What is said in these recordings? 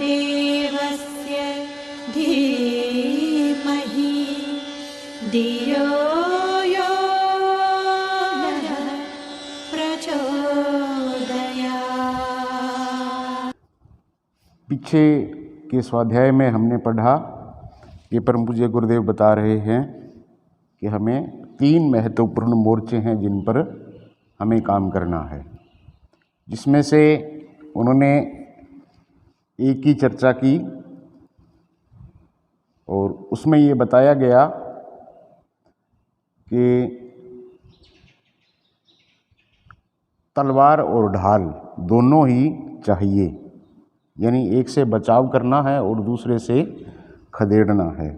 देवस्य धीमहि धियो यो नः प्रचोदयात्। पीछे के स्वाध्याय में हमने पढ़ा कि परम पूज्य गुरुदेव बता रहे हैं कि हमें 3 महत्वपूर्ण मोर्चे हैं जिन पर हमें काम करना है, जिसमें से उन्होंने एक की चर्चा की और उसमें ये बताया गया कि तलवार और ढाल दोनों ही चाहिए, यानी एक से बचाव करना है और दूसरे से खदेड़ना है।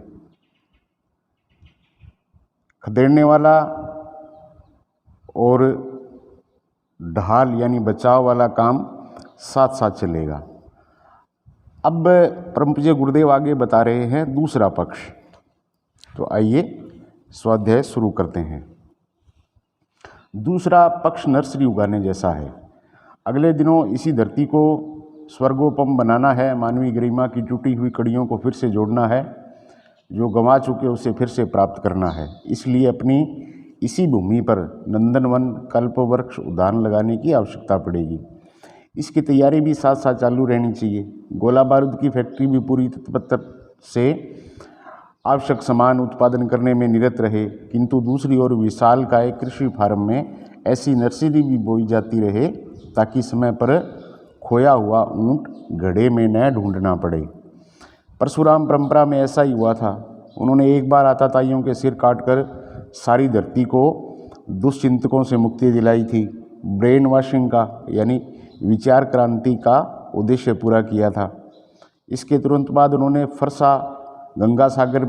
खदेड़ने वाला और ढाल यानी बचाव वाला काम साथ साथ चलेगा। अब परम पूज्य गुरुदेव आगे बता रहे हैं दूसरा पक्ष। तो आइए स्वाध्याय शुरू करते हैं। दूसरा पक्ष नर्सरी उगाने जैसा है। अगले दिनों इसी धरती को स्वर्गोपम बनाना है, मानवीय गरिमा की टूटी हुई कड़ियों को फिर से जोड़ना है, जो गंवा चुके उसे फिर से प्राप्त करना है। इसलिए अपनी इसी भूमि पर नंदनवन, कल्पवृक्ष, उद्यान लगाने की आवश्यकता पड़ेगी। इसकी तैयारी भी साथ साथ चालू रहनी चाहिए। गोला बारूद की फैक्ट्री भी पूरी तत्परता से आवश्यक सामान उत्पादन करने में निरत रहे, किंतु दूसरी ओर विशालकाय कृषि फार्म में ऐसी नर्सरी भी बोई जाती रहे ताकि समय पर खोया हुआ ऊंट घड़े में न ढूंढना पड़े। परशुराम परंपरा में ऐसा ही हुआ था। उन्होंने एक बार आताताइयों के सिर काटकर सारी धरती को दुष्चिंतकों से मुक्ति दिलाई थी। ब्रेन वॉशिंग का यानी विचार क्रांति का उद्देश्य पूरा किया था। इसके तुरंत बाद उन्होंने फरसा गंगा सागर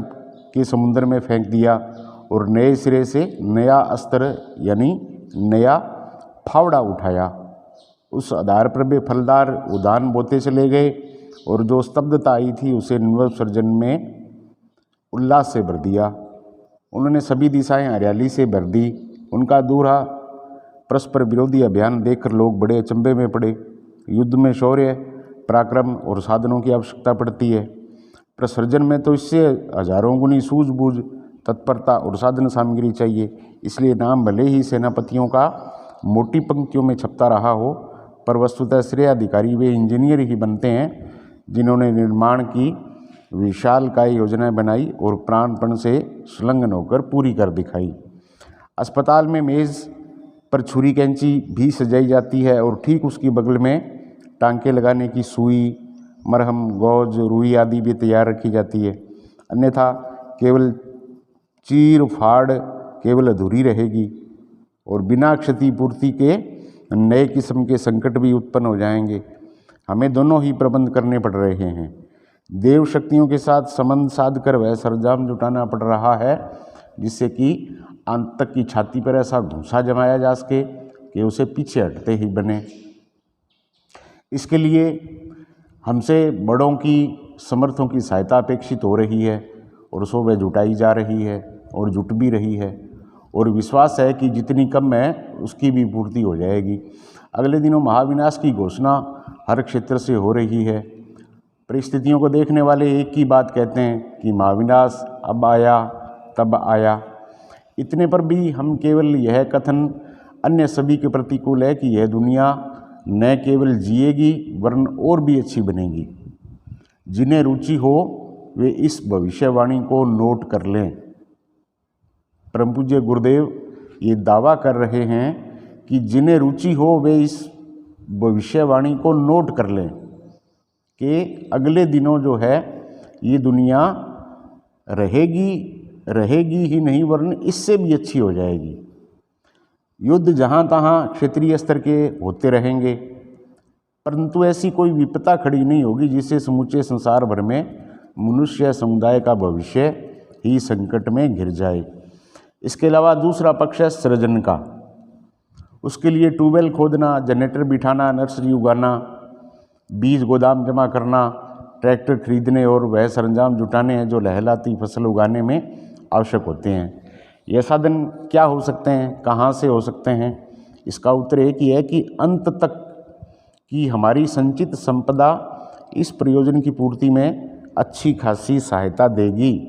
के समुद्र में फेंक दिया और नए सिरे से नया अस्त्र यानी नया फावड़ा उठाया। उस आधार पर वे फलदार उद्यान बोते चले गए और जो स्तब्धता आई थी उसे निर्मल सर्जन में उल्लास से भर दिया। उन्होंने सभी दिशाएं हरियाली से भर दी। उनका दूल्हा परस्पर विरोधी अभियान देखकर लोग बड़े अचंभे में पड़े। युद्ध में शौर्य, पराक्रम और साधनों की आवश्यकता पड़ती है, पर सर्जन में तो इससे हजारों गुनी सूझबूझ, तत्परता और साधन सामग्री चाहिए। इसलिए नाम भले ही सेनापतियों का मोटी पंक्तियों में छपता रहा हो, पर वस्तुतः श्रेयाधिकारी वे इंजीनियर ही बनते हैं जिन्होंने निर्माण की विशालकाय योजनाएं बनाई और प्राणपण से संलग्न होकर पूरी कर दिखाई। अस्पताल में मेज़ पर छुरी कैंची भी सजाई जाती है और ठीक उसकी बगल में टांके लगाने की सुई, मरहम, गौज, रुई आदि भी तैयार रखी जाती है। अन्यथा केवल चीर फाड़ केवल अधूरी रहेगी और बिना क्षतिपूर्ति के नए किस्म के संकट भी उत्पन्न हो जाएंगे। हमें दोनों ही प्रबंध करने पड़ रहे हैं। देव शक्तियों के साथ संबंध साध कर वह सरंजाम जुटाना पड़ रहा है जिससे कि अंत तक की छाती पर ऐसा घूंसा जमाया जा सके कि उसे पीछे हटते ही बने। इसके लिए हमसे बड़ों की समर्थों की सहायता अपेक्षित हो रही है और सो वह जुटाई जा रही है और जुट भी रही है और विश्वास है कि जितनी कम है उसकी भी पूर्ति हो जाएगी। अगले दिनों महाविनाश की घोषणा हर क्षेत्र से हो रही है। परिस्थितियों को देखने वाले एक ही बात कहते हैं कि महाविनाश अब आया तब आया। इतने पर भी हम केवल यह कथन अन्य सभी के प्रतिकूल है कि यह दुनिया न केवल जिएगी वरन और भी अच्छी बनेगी। जिन्हें रुचि हो वे इस भविष्यवाणी को नोट कर लें। परम पूज्य गुरुदेव ये दावा कर रहे हैं कि जिन्हें रुचि हो वे इस भविष्यवाणी को नोट कर लें कि अगले दिनों जो है ये दुनिया रहेगी ही नहीं वरन इससे भी अच्छी हो जाएगी। युद्ध जहाँ तहाँ क्षेत्रीय स्तर के होते रहेंगे, परंतु ऐसी कोई विपदा खड़ी नहीं होगी जिससे समूचे संसार भर में मनुष्य समुदाय का भविष्य ही संकट में घिर जाए। इसके अलावा दूसरा पक्ष है सृजन का। उसके लिए ट्यूबवेल खोदना, जनरेटर बिठाना, नर्सरी उगाना, बीज गोदाम जमा करना, ट्रैक्टर खरीदने और वह सरंजाम जुटाने हैं जो लहलाती फसल उगाने में आवश्यक होते हैं। यह साधन क्या हो सकते हैं, कहाँ से हो सकते हैं? इसका उत्तर एक ही है कि अंत तक की हमारी संचित संपदा इस प्रयोजन की पूर्ति में अच्छी खासी सहायता देगी।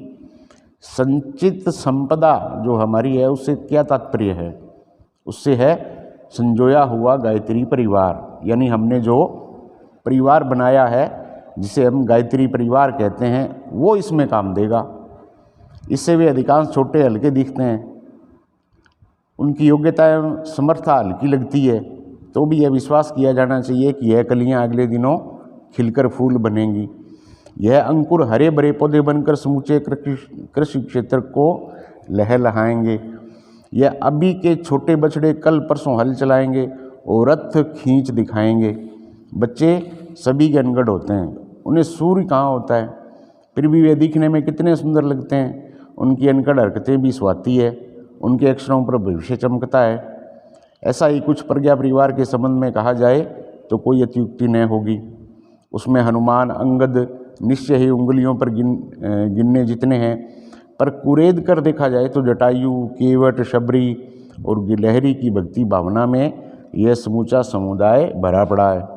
संचित संपदा जो हमारी है उससे क्या तात्पर्य है? उससे है संजोया हुआ गायत्री परिवार, यानी हमने जो परिवार बनाया है जिसे हम गायत्री परिवार कहते हैं वो इसमें काम देगा। इससे वे अधिकांश छोटे हल्के दिखते हैं, उनकी योग्यता एवं समर्था हल्की लगती है, तो भी यह विश्वास किया जाना चाहिए कि यह कलियां अगले दिनों खिलकर फूल बनेंगी। यह अंकुर हरे भरे पौधे बनकर समूचे कृषि क्षेत्र को लहलहाएंगे। यह अभी के छोटे बछड़े कल परसों हल चलाएंगे और रथ खींच दिखाएंगे। बच्चे सभी के अनगढ़ होते हैं, उन्हें सूर्य कहाँ होता है, फिर भी वे दिखने में कितने सुंदर लगते हैं। उनकी अनगढ़ हरकतें भी स्वाती है, उनके अक्षरों पर भविष्य चमकता है। ऐसा ही कुछ प्रज्ञा परिवार के संबंध में कहा जाए तो कोई अत्युक्ति न होगी। उसमें हनुमान, अंगद निश्चय ही उंगलियों पर गिनने जितने हैं, पर कुरेद कर देखा जाए तो जटायु, केवट, शबरी और गिलहरी की भक्ति भावना में यह समूचा समुदाय भरा पड़ा है।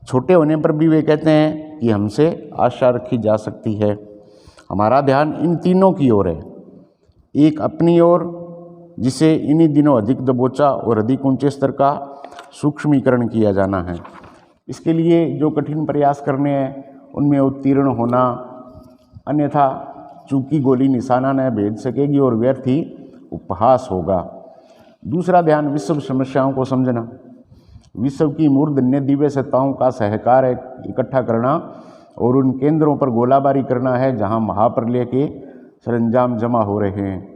छोटे होने पर भी वे कहते हैं कि हमसे आशा रखी जा सकती है। हमारा ध्यान इन तीनों की ओर है। एक अपनी ओर, जिसे इन्हीं दिनों अधिक दबोचा और अधिक ऊंचे स्तर का सूक्ष्मीकरण किया जाना है। इसके लिए जो कठिन प्रयास करने हैं उनमें उत्तीर्ण होना, अन्यथा चूंकि गोली निशाना न भेज सकेगी और व्यर्थ ही उपहास होगा। दूसरा ध्यान विश्व समस्याओं को समझना, विश्व की मूर्धन्य दिव्य सत्ताओं का सहकार इकट्ठा करना और उन केंद्रों पर गोलाबारी करना है जहां महाप्रलय के सरंजाम जमा हो रहे हैं।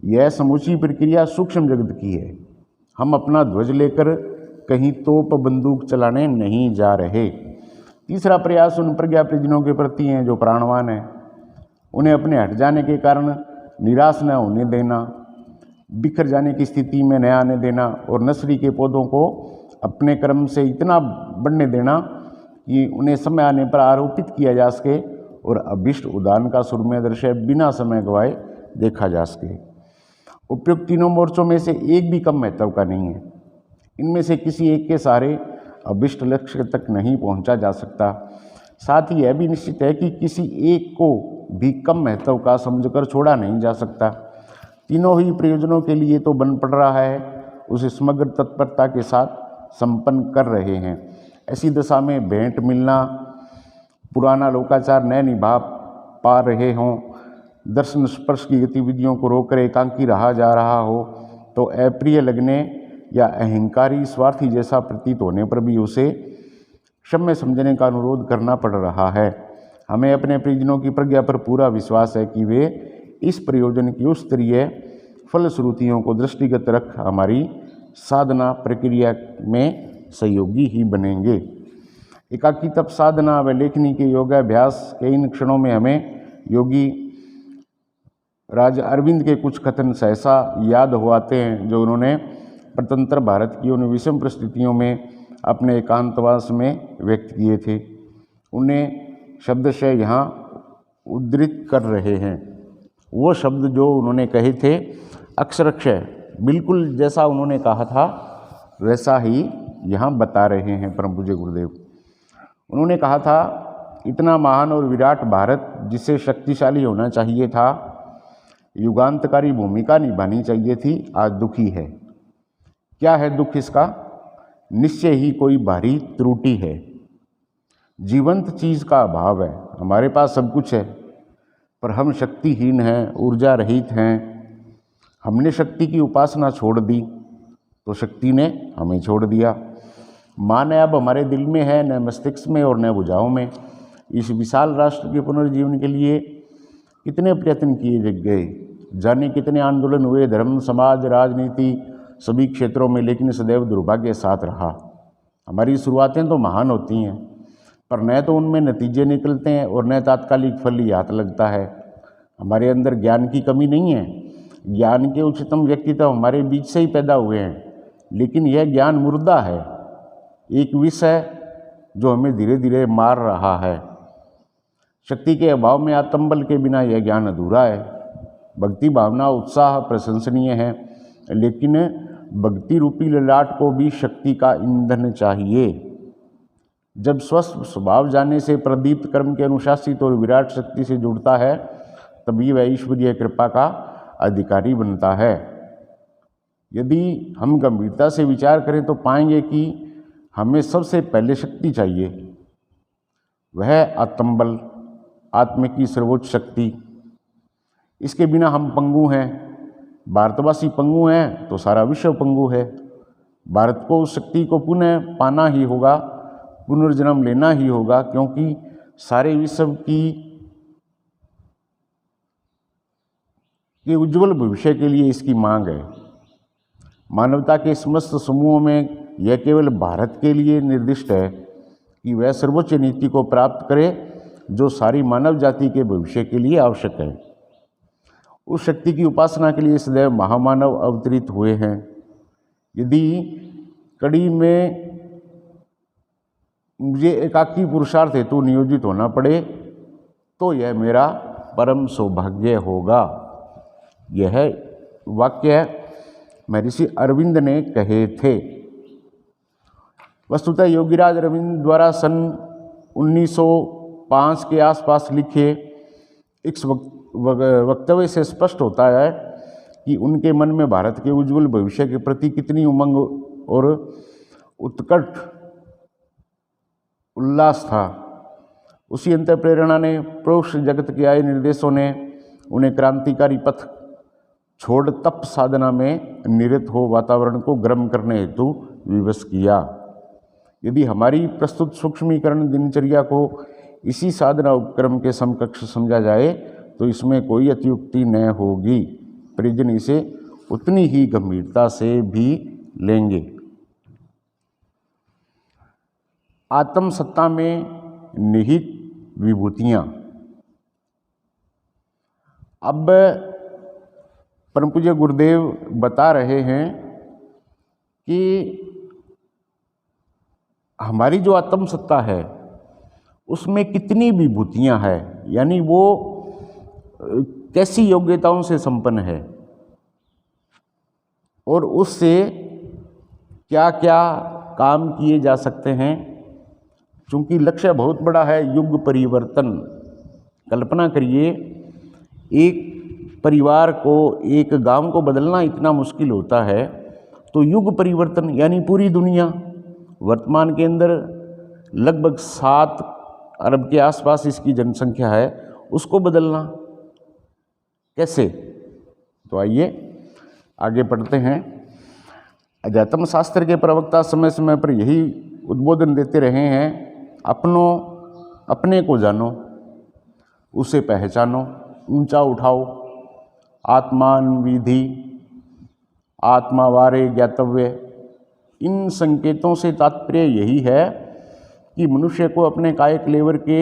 यह समूची प्रक्रिया सूक्ष्म जगत की है। हम अपना ध्वज लेकर कहीं तोप बंदूक चलाने नहीं जा रहे। तीसरा प्रयास उन प्रज्ञा परिजनों के प्रति हैं जो प्राणवान हैं। उन्हें अपने हट जाने के कारण निराश न होने देना, बिखर जाने की स्थिति में न आने देना और नर्सरी के पौधों को अपने क्रम से इतना बढ़ने देना कि उन्हें समय आने पर आरोपित किया जा सके और अभिष्ट उदान का सुरम्य दृश्य बिना समय गवाए देखा जा सके। उपयुक्त तीनों मोर्चों में से एक भी कम महत्व का नहीं है। इनमें से किसी एक के सहारे अभिष्ट लक्ष्य तक नहीं पहुंचा जा सकता। साथ ही यह भी निश्चित है कि किसी एक को भी कम महत्व का समझकर छोड़ा नहीं जा सकता। तीनों ही प्रयोजनों के लिए तो बन पड़ रहा है, उसे समग्र तत्परता के साथ संपन्न कर रहे हैं। ऐसी दशा में भेंट मिलना, पुराना लोकाचार न निभा पा रहे हों, दर्शन स्पर्श की गतिविधियों को रोककर एकांकी रहा जा रहा हो, तो अप्रिय लगने या अहंकारी स्वार्थी जैसा प्रतीत होने पर भी उसे क्षम्य समझने का अनुरोध करना पड़ रहा है। हमें अपने परिजनों की प्रज्ञा पर पूरा विश्वास है कि वे इस प्रयोजन की उस स्तरीय फलश्रुतियों को दृष्टिगत रख हमारी साधना प्रक्रिया में सहयोगी ही बनेंगे। एकाकी तप साधना व लेखनी के योगाभ्यास के इन क्षणों में हमें योगी राज अरविंद के कुछ कथन सहसा याद हो आते हैं जो उन्होंने प्रतंत्र भारत की उन विषम परिस्थितियों में अपने एकांतवास में व्यक्त किए थे। उन्हें शब्दशः यहाँ उद्धृत कर रहे हैं। वो शब्द जो उन्होंने कहे थे अक्षरशः बिल्कुल जैसा उन्होंने कहा था वैसा ही यहाँ बता रहे हैं परम पूज्य गुरुदेव। उन्होंने कहा था, इतना महान और विराट भारत जिसे शक्तिशाली होना चाहिए था, युगांतकारी भूमिका निभानी चाहिए थी, आज दुखी है। क्या है दुख इसका? निश्चय ही कोई भारी त्रुटि है। जीवंत चीज़ का अभाव है। हमारे पास सब कुछ है पर हम शक्तिहीन हैं, ऊर्जा रहित हैं। हमने शक्ति की उपासना छोड़ दी तो शक्ति ने हमें छोड़ दिया। मान अब हमारे दिल में है, न मस्तिष्क में और न भुजाओं में। इस विशाल राष्ट्र के पुनर्जीवन के लिए कितने प्रयत्न किए गए, जाने कितने आंदोलन हुए, धर्म, समाज, राजनीति सभी क्षेत्रों में, लेकिन सदैव दुर्भाग्य के साथ रहा। हमारी शुरुआतें तो महान होती हैं पर न तो उनमें नतीजे निकलते हैं और न तात्कालिक फल ही हाथ लगता है। हमारे अंदर ज्ञान की कमी नहीं है। ज्ञान के उच्चतम व्यक्तित्व हमारे बीच से ही पैदा हुए हैं, लेकिन यह ज्ञान मुर्दा है, एक विष है जो हमें धीरे धीरे मार रहा है। शक्ति के अभाव में आत्मबल के बिना यह ज्ञान अधूरा है। भक्ति भावना उत्साह प्रशंसनीय है, लेकिन भक्ति रूपी ललाट को भी शक्ति का ईंधन चाहिए। जब स्वस्थ स्वभाव जाने से प्रदीप्त कर्म के अनुशासित और विराट शक्ति से जुड़ता है, तभी वह ईश्वरीय कृपा का अधिकारी बनता है। यदि हम गंभीरता से विचार करें तो पाएंगे कि हमें सबसे पहले शक्ति चाहिए, वह आत्मबल, आत्म की सर्वोच्च शक्ति। इसके बिना हम पंगु हैं। भारतवासी पंगु हैं तो सारा विश्व पंगु है। भारत को उस शक्ति को पुनः पाना ही होगा, पुनर्जन्म लेना ही होगा, क्योंकि सारे विश्व के उज्जवल भविष्य के लिए इसकी मांग है। मानवता के समस्त समूहों में यह केवल भारत के लिए निर्दिष्ट है कि वह सर्वोच्च नीति को प्राप्त करे जो सारी मानव जाति के भविष्य के लिए आवश्यक है। उस शक्ति की उपासना के लिए सदैव महामानव अवतरित हुए हैं। यदि कड़ी में मुझे एकाकी पुरुषार्थ हेतु नियोजित होना पड़े तो यह मेरा परम सौभाग्य होगा। यह वाक्य महर्षि अरविंद ने कहे थे। वस्तुतः योगीराज अरविंद द्वारा सन 1905 के आसपास लिखे इस वक्तव्य से स्पष्ट होता है कि उनके मन में भारत के उज्जवल भविष्य के प्रति कितनी उमंग और उत्कट उल्लास था। उसी अंतर प्रेरणा ने प्रोक्ष जगत के आए निर्देशों ने उन्हें क्रांतिकारी पथ छोड़ तप साधना में निरत हो वातावरण को गर्म करने हेतु विवश किया। यदि हमारी प्रस्तुत सूक्ष्मीकरण दिनचर्या को इसी साधना उपक्रम के समकक्ष समझा जाए तो इसमें कोई अत्युक्ति न होगी। परिजन इसे उतनी ही गंभीरता से भी लेंगे। आत्म सत्ता में निहित विभूतियाँ। अब परम पूज्य गुरुदेव बता रहे हैं कि हमारी जो आत्म सत्ता है उसमें कितनी विभूतियाँ हैं, यानी वो कैसी योग्यताओं से संपन्न है और उससे क्या क्या काम किए जा सकते हैं। चूँकि लक्ष्य बहुत बड़ा है, युग परिवर्तन। कल्पना करिए, एक परिवार को, एक गांव को बदलना इतना मुश्किल होता है, तो युग परिवर्तन यानी पूरी दुनिया, वर्तमान के अंदर लगभग 7 अरब के आसपास इसकी जनसंख्या है, उसको बदलना कैसे? तो आइए आगे पढ़ते हैं। अध्यात्म शास्त्र के प्रवक्ता समय समय पर यही उद्बोधन देते रहे हैं, अपने को जानो, उसे पहचानो, ऊंचा उठाओ, आत्मान विधि, आत्मावारे ज्ञातव्य। इन संकेतों से तात्पर्य यही है कि मनुष्य को अपने कायक लेवर के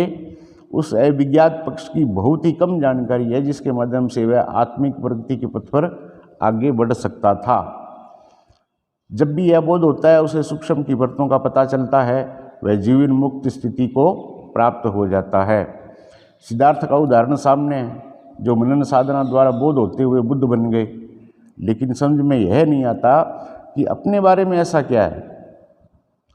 उस अविज्ञात पक्ष की बहुत ही कम जानकारी है जिसके माध्यम से वह आत्मिक प्रगति के पथ पर आगे बढ़ सकता था। जब भी यह बोध होता है, उसे सूक्ष्म की परतों का पता चलता है, वह जीवन मुक्त स्थिति को प्राप्त हो जाता है। सिद्धार्थ का उदाहरण सामने है, जो मनन साधना द्वारा बोध होते हुए बुद्ध बन गए, लेकिन समझ में यह नहीं आता कि अपने बारे में ऐसा क्या है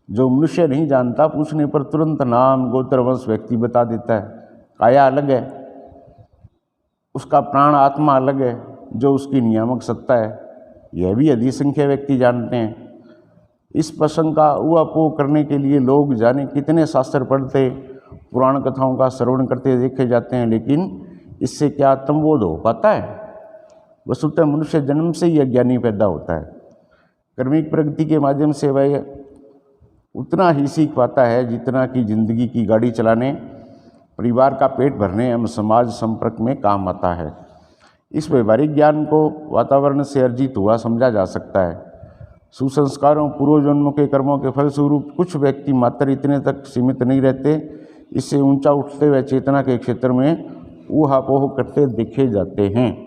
जो मनुष्य नहीं जानता। पूछने पर तुरंत नाम, गोत्र, वंश व्यक्ति बता देता है। काया अलग है, उसका प्राण आत्मा अलग है, जो उसकी नियामक सत्ता है, यह भी अधिसंख्य व्यक्ति जानते हैं। इस प्रसंग का ऊहापोह करने के लिए लोग जाने कितने शास्त्र पढ़ते, पुराण कथाओं का श्रवण करते देखे जाते हैं, लेकिन इससे क्या आत्मबोध हो पाता है? वस्तुतः मनुष्य जन्म से ही अज्ञानी पैदा होता है। कर्मिक प्रगति के माध्यम से वह उतना ही सीख पाता है जितना कि जिंदगी की गाड़ी चलाने, परिवार का पेट भरने एवं समाज संपर्क में काम आता है। इस व्यवहारिक ज्ञान को वातावरण से अर्जित हुआ समझा जा सकता है। सुसंस्कारों, पूर्व जन्मों के कर्मों के फलस्वरूप कुछ व्यक्ति मात्र इतने तक सीमित नहीं रहते, इससे ऊंचा उठते हुए चेतना के क्षेत्र में ऊहापोह करते देखे जाते हैं।